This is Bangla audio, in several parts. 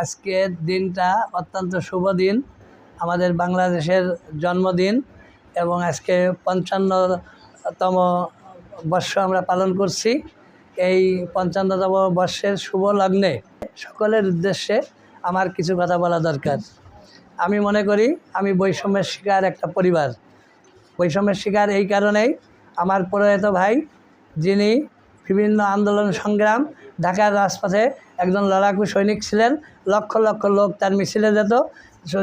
আজকের দিনটা অত্যন্ত শুভ দিন, আমাদের বাংলাদেশের জন্মদিন এবং আজকে ৫৫তম বর্ষ আমরা পালন করছি। এই ৫৫তম বর্ষের শুভ লগ্নে সকলের উদ্দেশ্যে আমার কিছু কথা বলা দরকার। আমি মনে করি আমি বৈষম্যের শিকার একটা পরিবার। বৈষম্যের শিকার এই কারণেই, আমার প্রয়াত ভাই যিনি বিভিন্ন আন্দোলন সংগ্রাম, ঢাকার রাজপথে একজন লড়াকু সৈনিক ছিলেন, লক্ষ লক্ষ লোক তার মিছিলে যেত।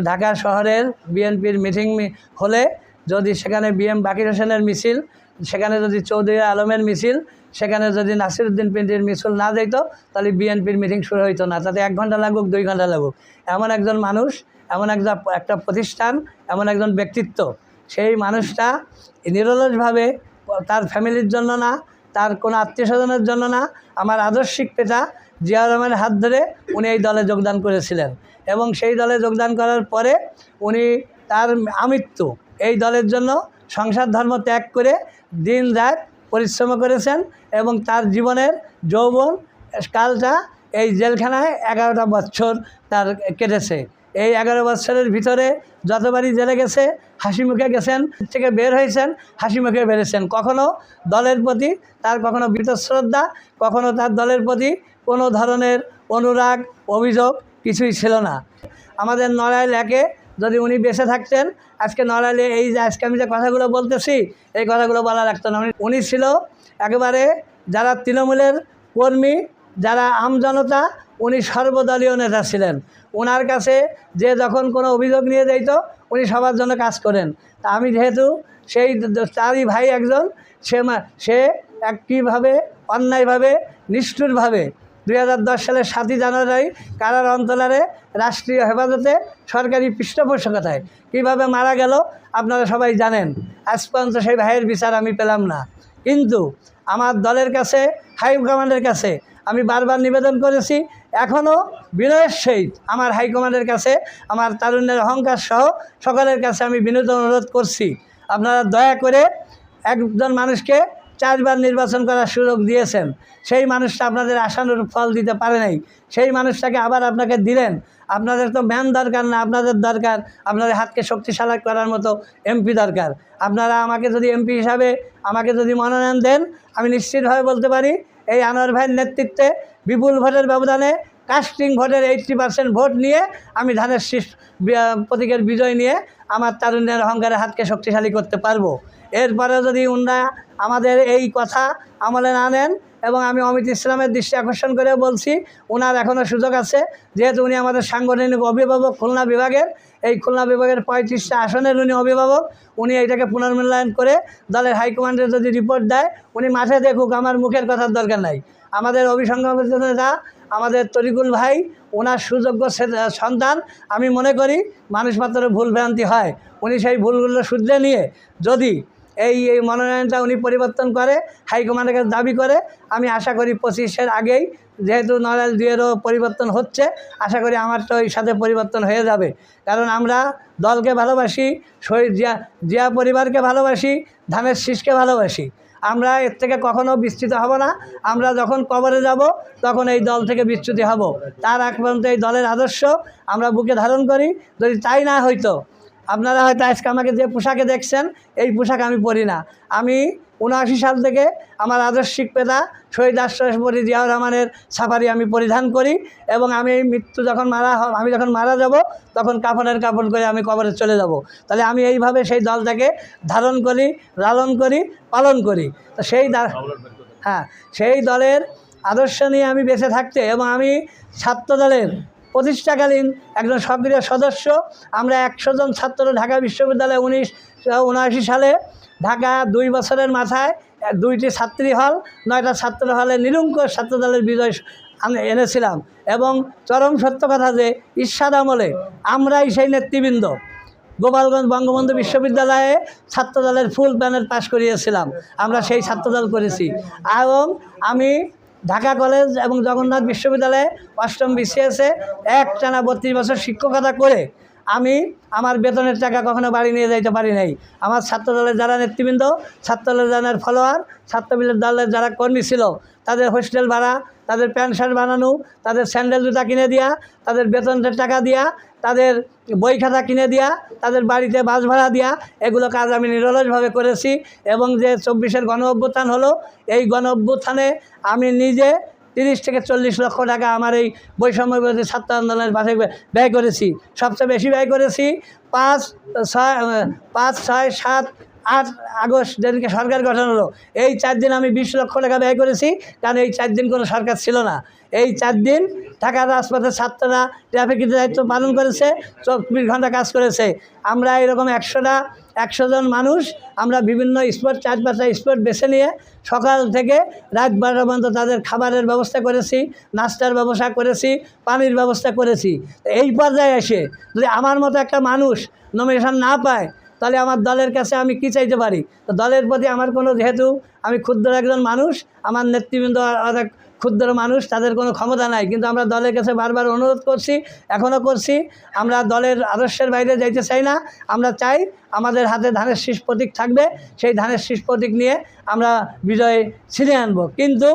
ঢাকা শহরের বিএনপির মিটিং হলে যদি সেখানে বাকির হোসেনের মিছিল, সেখানে যদি চৌধুরী আলমের মিছিল, সেখানে যদি নাসিরউদ্দিন পিন্ডির মিছিল না যেত, তাহলে বিএনপির মিটিং শুরু হইতো না। তাতে 1 ঘন্টা লাগুক 2 ঘন্টা লাগুক, এমন একজন মানুষ, এমন একটা প্রতিষ্ঠান, এমন একজন ব্যক্তিত্ব। সেই মানুষটা নিরলসভাবে তার ফ্যামিলির জন্য না, তার কোনো আত্মীয় স্বজনের জন্য না, আমার আদর্শিক পিতা জিয়াউর রহমানের হাত ধরে উনি এই দলে যোগদান করেছিলেন এবং সেই দলে যোগদান করার পরে উনি তার আমৃত্যু এই দলের জন্য সংসার ধর্ম ত্যাগ করে দিন রাত পরিশ্রম করেছেন এবং তার জীবনের যৌবন কালটা এই জেলখানায় 11টা বছর তার কেটেছে। এই 11 বছরের ভিতরে যতবারই জেলে গেছে হাসি মুখে গেছেন, থেকে বের হয়েছেন হাসি মুখে বেরিয়েছেন। কখনো দলের প্রতি তার কখনো বীতশ্রদ্ধা, কখনো তার দলের প্রতি কোনো ধরনের অনুরাগ অভিযোগ কিছুই ছিল না। আমাদের নড়াইল একে যদি উনি বেঁচে থাকতেন, আজকে নড়াইলে এই যে আজকে আমি যে কথাগুলো বলতেছি, এই কথাগুলো বলা রাখতেন না। উনি ছিল একেবারে যারা তৃণমূলের কর্মী, যারা আমজনতা, উনি সর্বদলীয় নেতা ছিলেন। ওনার কাছে যে যখন কোনো অভিযোগ নিয়ে যেত উনি সবার জন্য কাজ করেন। তা আমি যেহেতু সেই তারই ভাই একজন, সে কীভাবে অন্যায়ভাবে নিষ্ঠুরভাবে 2010 সালের 7ই জানুয়ারি কারার অন্তরালে রাষ্ট্রীয় হেফাজতে সরকারি পৃষ্ঠপোষকতায় কীভাবে মারা গেল আপনারা সবাই জানেন। আজ পর্যন্ত সেই ভাইয়ের বিচার আমি পেলাম না। কিন্তু আমার দলের কাছে, হাইকমান্ডের কাছে আমি বারবার নিবেদন করেছি, এখনও বিনয়ের সহিত আমার হাইকমান্ডের কাছে, আমার তারুণ্যের অহংকার সহ সকলের কাছে আমি বিনীত অনুরোধ করছি, আপনারা দয়া করে একজন মানুষকে 4 বার নির্বাচন করার সুযোগ দিয়েছেন, সেই মানুষটা আপনাদের আশানুরূপ ফল দিতে পারে নাই, সেই মানুষটাকে আবার আপনাকে দিলেন। আপনাদের তো ম্যান দরকার না, আপনাদের দরকার আপনাদের হাতকে শক্তিশালী করার মতো এমপি দরকার। আপনারা আমাকে যদি এমপি হিসাবে আমাকে যদি মনোনয়ন দেন, আমি নিশ্চিতভাবে বলতে পারি এই আনোয়ার ভাইয়ের নেতৃত্বে বিপুল ভোটের ব্যবধানে, কাস্টিং ভোটের 80% ভোট নিয়ে আমি ধানের শীষ প্রতীকের বিজয় নিয়ে আমার তারুণ্যের অহংকারের হাতকে শক্তিশালী করতে পারবো। এরপরে যদি উনারা আমাদের এই কথা আমলে না নেন, এবং আমি অমিত ইসলামের দৃষ্টি আকর্ষণ করে বলছি, ওনার এখনও সুযোগ আছে, যেহেতু উনি আমাদের সাংগঠনিক অভিভাবক খুলনা বিভাগের, এই খুলনা বিভাগের 35টা আসনের উনি অভিভাবক। উনি এইটাকে পুনর্মূল্যায়ন করে দলের হাইকমান্ডে যদি রিপোর্ট দেয়, উনি মাঠে দেখুক, আমার মুখের কথার দরকার নাই। আমাদের অভিসংবাদের নেতা আমাদের তরিকুল ভাই, ওনার সুযোগ্য সন্তান। আমি মনে করি মানুষ মাত্র ভুলভ্রান্তি হয়, উনি সেই ভুলগুলো শুধরে নিয়ে যদি এই মনোনয়নটা উনি পরিবর্তন করে, হাইকমান্ডের কাছে দাবি করে, আমি আশা করি 25-এর আগেই, যেহেতু নড়াইল 2-এরও পরিবর্তন হচ্ছে, আশা করি আমারটা ওই সাথে পরিবর্তন হয়ে যাবে। কারণ আমরা দলকে ভালোবাসি, শহীদ জিয়া পরিবারকে ভালোবাসি, ধানের শীষকে ভালোবাসি। আমরা এর থেকে কখনো বিচ্যুত হব না। আমরা যখন কবরে যাব তখন এই দল থেকে বিচ্যুতি হব। তার আগ পর্যন্ত এই দলের আদর্শ আমরা বুকে ধারণ করি। যদি তাই না হইতো, আপনারা হয়তো আজকে আমাকে যে পোশাকে দেখছেন, এই পোশাক আমি পরি না। আমি 79 সাল থেকে আমার আদর্শিক পেতা শহীদ রাষ্ট্রপতি জিয়াউর রহমানের সাফারি আমি পরিধান করি, এবং আমি আমি যখন মারা যাব তখন কাফনের কাপড় করে আমি কবরে চলে যাব। তাহলে আমি এইভাবে সেই দলটাকে ধারণ করি, লালন করি, পালন করি। তো সেই দলের আদর্শ নিয়ে আমি বেঁচে থাকতে, এবং আমি ছাত্রদলের প্রতিষ্ঠাকালীন একজন সক্রিয় সদস্য। আমরা 100 জন ছাত্র ঢাকা বিশ্ববিদ্যালয়ে 1979 সালে ঢাকা 2 বছরের মাথায় 2টি ছাত্রী হল, 9টা ছাত্র হলে নিরঙ্কুশ ছাত্রদলের বিজয় এনেছিলাম। এবং চরম সত্য কথা যে ঈর্ষাদ আমলে আমরাই সেই নেতৃবৃন্দ গোপালগঞ্জ বঙ্গবন্ধু বিশ্ববিদ্যালয়ে ছাত্রদলের ফুল প্যানেল পাশ করিয়েছিলাম। আমরা সেই ছাত্রদল করেছি। এবং আমি ঢাকা কলেজ এবং জগন্নাথ বিশ্ববিদ্যালয়ে 8ম BCS একটানা 32 বছর শিক্ষকতা করে আমি আমার বেতনের টাকা কখনো বাড়ি নিয়ে যাইতে পারি নাই। আমার ছাত্রদলের যারা নেতৃবৃন্দ, ছাত্রদলের যারা ফলোয়ার, ছাত্রদলের দলের যারা কর্মী ছিল, তাদের হোস্টেল ভাড়া, তাদের প্যান্ট শার্ট বানানো, তাদের স্যান্ডেল জুতা কিনে দেওয়া, তাদের বেতনের টাকা দেওয়া, তাদের বই খাতা কিনে দেওয়া, তাদের বাড়িতে বাস ভাড়া দেওয়া, এগুলো কাজ আমি নিরলসভাবে করেছি। এবং যে 24-এর গণ অভ্যুত্থান হলো, এই গণ অভ্যুত্থানে আমি নিজে 30 থেকে 40 লক্ষ টাকা আমার এই বৈষম্য বিরোধী ছাত্র আন্দোলনের পাশে ব্যয় করেছি। সবচেয়ে বেশি ব্যয় করেছি 5, 6, 7, 8 আগস্ট যেদিনকে সরকার গঠন হলো, এই 4 দিন আমি 20 লক্ষ টাকা ব্যয় করেছি। কারণ এই 4 দিন কোনো সরকার ছিল না। এই 4 দিন ঢাকার রাজপথের ছাত্ররা ট্রাফিকের দায়িত্ব পালন করেছে, 24 ঘন্টা কাজ করেছে। আমরা এরকম 100 জন মানুষ আমরা বিভিন্ন স্পট, 4-5টা স্পট বেছে নিয়ে সকাল থেকে রাত 12টা পর্যন্ত তাদের খাবারের ব্যবস্থা করেছি, নাস্তার ব্যবস্থা করেছি, পানির ব্যবস্থা করেছি। এই পর্যায়ে এসে যদি আমার মতো একটা মানুষ নমিনেশন না পায়, তাহলে আমার দলের কাছে আমি কি চাইতে পারি? তো দলের প্রতি আমার কোনো, যেহেতু আমি ক্ষুদ্র একজন মানুষ, আমার নেতৃবৃন্দ অনেক ক্ষুদ্র মানুষ, তাদের কোনো ক্ষমতা নাই, কিন্তু আমরা দলের কাছে বারবার অনুরোধ করছি, এখনও করছি। আমরা দলের আদর্শের বাইরে যাইতে চাই না। আমরা চাই আমাদের হাতে ধানের শীষ প্রতীক থাকবে, সেই ধানের শীষ প্রতীক নিয়ে আমরা বিজয় ছিনিয়ে আনব। কিন্তু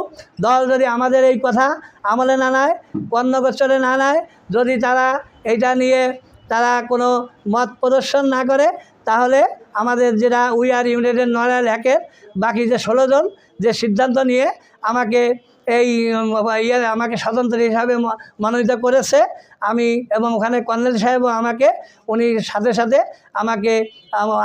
দল যদি আমাদের এই কথা আমলে না নেয়, কর্ণগোচরে না নেয়, যদি তারা এইটা নিয়ে তারা কোনো মত প্রদর্শন না করে, তাহলে আমাদের যেটা উই আর ইউনাইটেড নড়াইল একের বাকি যে 16 জন যে সিদ্ধান্ত নিয়ে আমাকে এই আমাকে স্বতন্ত্র হিসাবে মনোনীত করেছে, আমি এবং ওখানে কর্নেল সাহেবও আমাকে, উনি সাথে সাথে আমাকে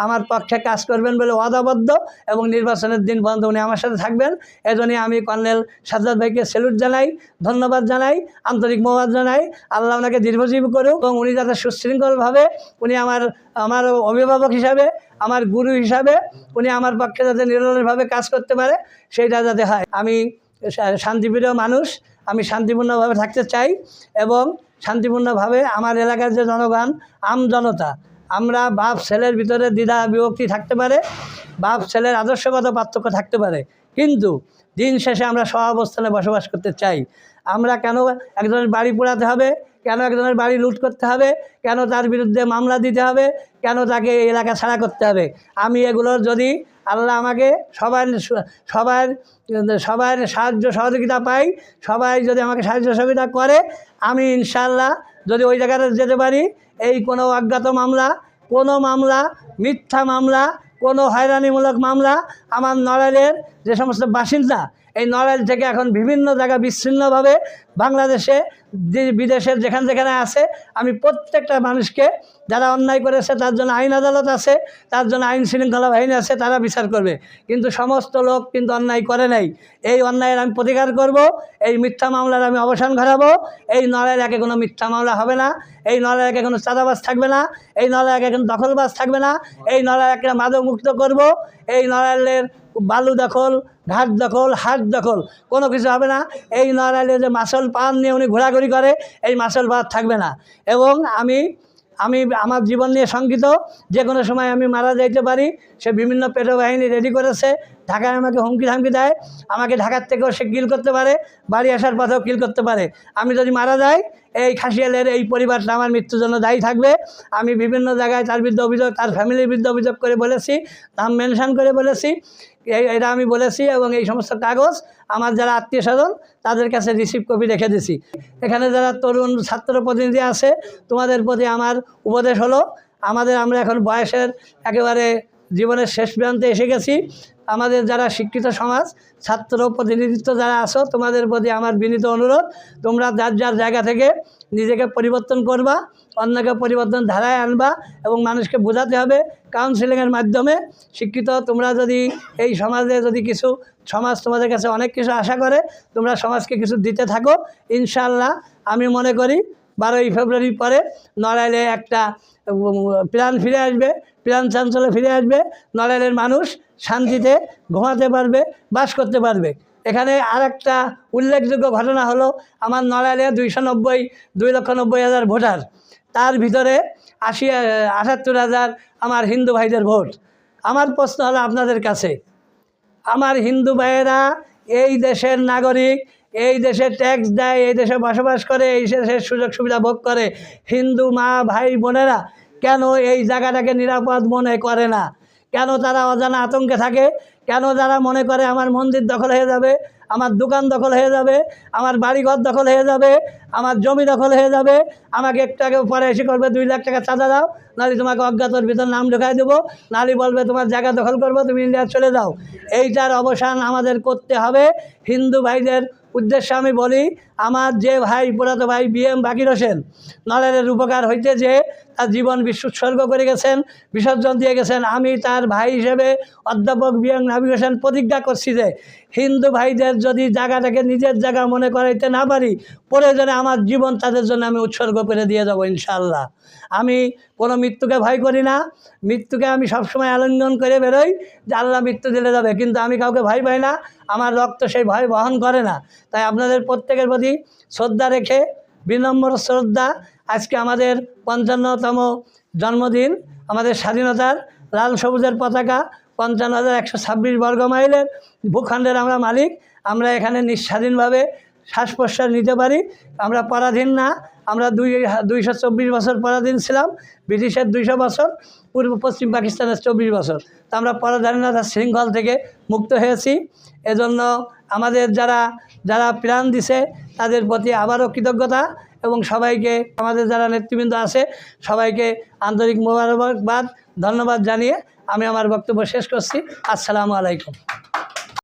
আমার পক্ষে কাজ করবেন বলে ওয়াদাবদ্ধ, এবং নির্বাচনের দিন পর্যন্ত উনি আমার সাথে থাকবেন। এজন্যই আমি কর্নেল সাজ্জাদ ভাইকে স্যালুট জানাই, ধন্যবাদ জানাই, আন্তরিক মোবারক জানাই। আল্লাহ ওনাকে দীর্ঘজীবী করুক, এবং উনি যাতে সুশৃঙ্খলভাবে, উনি আমার অভিভাবক হিসাবে, আমার গুরু হিসাবে উনি আমার পক্ষে যাতে নিরলসভাবে কাজ করতে পারে, সেইটা যাতে হয়। আমি শান্তিপ্রিয় মানুষ, আমি শান্তিপূর্ণভাবে থাকতে চাই, এবং শান্তিপূর্ণভাবে আমার এলাকার যে জনগণ, জনতা, আমরা বাপ ছেলের ভিতরে দ্বিধা বিভক্তি থাকতে পারে, বাপ ছেলের আদর্শগত পার্থক্য থাকতে পারে, কিন্তু দিন শেষে আমরা সহাবস্থানে বসবাস করতে চাই। আমরা কেন একজনের বাড়ি পোড়াতে হবে, কেন একজনের বাড়ি লুট করতে হবে, কেন তার বিরুদ্ধে মামলা দিতে হবে, কেন তাকে এলাকা ছাড়া করতে হবে? আমি এগুলোর, যদি আল্লাহ আমাকে সবার সাহায্য সহযোগিতা পাই, সবাই যদি আমাকে সাহায্য সহযোগিতা করে, আমি ইনশাআল্লাহ যদি ওই জায়গাতে যেতে পারি, এই কোনো অজ্ঞাত মামলা, কোনো মামলা, মিথ্যা মামলা, কোনো হয়রানিমূলক মামলা, আমার নড়াইলের যে সমস্ত বাসিন্দা, এই নড়াইল থেকে এখন বিভিন্ন জায়গা বিচ্ছিন্নভাবে বাংলাদেশে, বিদেশের যেখানে আছে, আমি প্রত্যেকটা মানুষকে, যারা অন্যায় করেছে তার জন্য আইন আদালত আছে, তার জন্য আইন শৃঙ্খলা বাহিনী আছে, তারা বিচার করবে। কিন্তু সমস্ত লোক কিন্তু অন্যায় করে নাই। এই অন্যায়ের আমি প্রতিকার করব, এই মিথ্যা মামলার আমি অবসান ঘটাবো। এই নড়াইল একে কোনো মিথ্যা মামলা হবে না, এই নড়াইল একে কোনো চাঁদাবাজ থাকবে না, এই নড়াইল একে কোনো দখলবাজ থাকবে না, এই নড়াইল একে মাদক মুক্ত করব। এই নড়াইলের বালু দখল, ঘাট দখল, হাট দখল কোনো কিছু হবে না। এই নড়াইলে যে মাসল পান নিয়ে উনি ঘোরাঘুরি করে, এই মাসল পান থাকবে না। এবং আমি আমার জীবন নিয়ে শঙ্কিত, যে কোনো সময় আমি মারা যাইতে পারি। সে বিভিন্ন পেটো বাহিনী রেডি করেছে, ঢাকায় আমাকে হুমকি ধামকি দেয়, আমাকে ঢাকার থেকেও সে কিল করতে পারে, বাড়ি আসার পথেও কিল করতে পারে। আমি যদি মারা যাই, এই খাসিয়ালের এই পরিবারটা আমার মৃত্যুর জন্য দায়ী থাকবে। আমি বিভিন্ন জায়গায় তার বিরুদ্ধে অভিযোগ, তার ফ্যামিলির বিরুদ্ধে অভিযোগ করে বলেছি, নাম মেনশন করে বলেছি, এটা আমি বলেছি। এবং এই সমস্ত কাগজ আমার যারা আত্মীয় স্বজন, তাদের কাছে রিসিভ কপি রেখে দিছি। এখানে যারা তরুণ ছাত্র প্রতিনিধি আছে, তোমাদের প্রতি আমার উপদেশ হলো, আমরা এখন বয়সের একেবারে জীবনের শেষ প্রান্তে এসে গেছি। আমাদের যারা শিক্ষিত সমাজ, ছাত্র প্রতিনিধিত্ব যারা আছো, তোমাদের প্রতি আমার বিনীত অনুরোধ, তোমরা যার যার জায়গা থেকে নিজেকে পরিবর্তন করবা, অন্যকে পরিবর্তন ধারায় আনবা, এবং মানুষকে বোঝাতে হবে কাউন্সিলিংয়ের মাধ্যমে। শিক্ষিত তোমরা যদি এই সমাজে, যদি কিছু সমাজ তোমাদের কাছে অনেক কিছু আশা করে, তোমরা সমাজকে কিছু দিতে থাকো, ইনশাআল্লাহ আমি মনে করি 12ই ফেব্রুয়ারির পরে নড়াইলে একটা প্রাণ ফিরে আসবে, প্রাণ চাঞ্চল্য ফিরে আসবে। নড়াইলের মানুষ শান্তিতে ঘুমাতে পারবে, বাস করতে পারবে। এখানে আর একটা উল্লেখযোগ্য ঘটনা হলো, আমার নড়াইলে 2,90,000 ভোটার, তার ভিতরে 78,000 আমার হিন্দু ভাইদের ভোট। আমার প্রশ্ন হলো আপনাদের কাছে, আমার হিন্দু ভাইয়েরা এই দেশের নাগরিক, এই দেশে ট্যাক্স দেয়, এই দেশে বসবাস করে, এই দেশের সুযোগ সুবিধা ভোগ করে হিন্দু মা ভাই বোনেরা কেন এই জায়গাটাকে নিরাপদ মনে করে না? কেন তারা অজানা আতঙ্কে থাকে? কেন তারা মনে করে আমার মন্দির দখল হয়ে যাবে, আমার দোকান দখল হয়ে যাবে, আমার বাড়িঘর দখল হয়ে যাবে, আমার জমি দখল হয়ে যাবে, আমাকে একটু আগে পরে এসে করবে 2 লাখ টাকা চাঁদা দাও, নাহলে তোমাকে অজ্ঞাতর ভিতর নাম ঢোকাই দেবো, নাহলে বলবে তোমার জায়গা দখল করবো, তুমি ইন্ডিয়া চলে যাও। এইটার অবসান আমাদের করতে হবে। হিন্দু ভাইদের উদ্দেশ্যে আমি বলি, আমার যে ভাই পুরাতো ভাই BM বাকির হোসেন নলের উপকার হইতে যে তার জীবন উৎসর্গ করে গেছেন, বিসর্জন দিয়ে গেছেন, আমি তার ভাই হিসেবে অধ্যাপক BM নাবিক হোসেন প্রতিজ্ঞা করছি যে হিন্দু ভাইদের যদি জায়গাটাকে নিজের জায়গা মনে করাইতে না পারি, প্রয়োজনে আমার জীবন তাদের জন্য আমি উৎসর্গ করে দিয়ে যাব ইনশাআল্লাহ। আমি কোনো মৃত্যুকে ভয় করি না, মৃত্যুকে আমি সবসময় আলিঙ্গন করে বেরোই যে আল্লাহ মৃত্যু দিলে যাবে, কিন্তু আমি কাউকে ভয় পাই না, আমার রক্ত সেই ভয় বহন করে না। তাই আপনাদের প্রত্যেকের প্রতি শ্রদ্ধা রেখে, বিনম্র শ্রদ্ধা, আজকে আমাদের 55তম জন্মদিন, আমাদের স্বাধীনতার লাল সবুজের পতাকা 55,126 বর্গ মাইলের ভূখণ্ডের আমরা মালিক। আমরা এখানে নিঃস্বাধীনভাবে শ্বাস প্রশ্বাস নিতে পারি, আমরা পরাধীন না। আমরা 224 বছর পরাধীন ছিলাম, ব্রিটিশের 200 বছর, পশ্চিম পাকিস্তানের 24 বছর। তো আমরা পরাধীনতার শৃঙ্খল থেকে মুক্ত হয়েছি। এজন্য আমাদের যারা প্রাণ দিছে তাদের প্রতি আবারও কৃতজ্ঞতা, এবং সবাইকে, আমাদের যারা নেতৃবৃন্দ আছে সবাইকে আন্তরিক মোবারকবাদ, ধন্যবাদ জানিয়ে আমি আমার বক্তব্য শেষ করছি। আসসালামু আলাইকুম।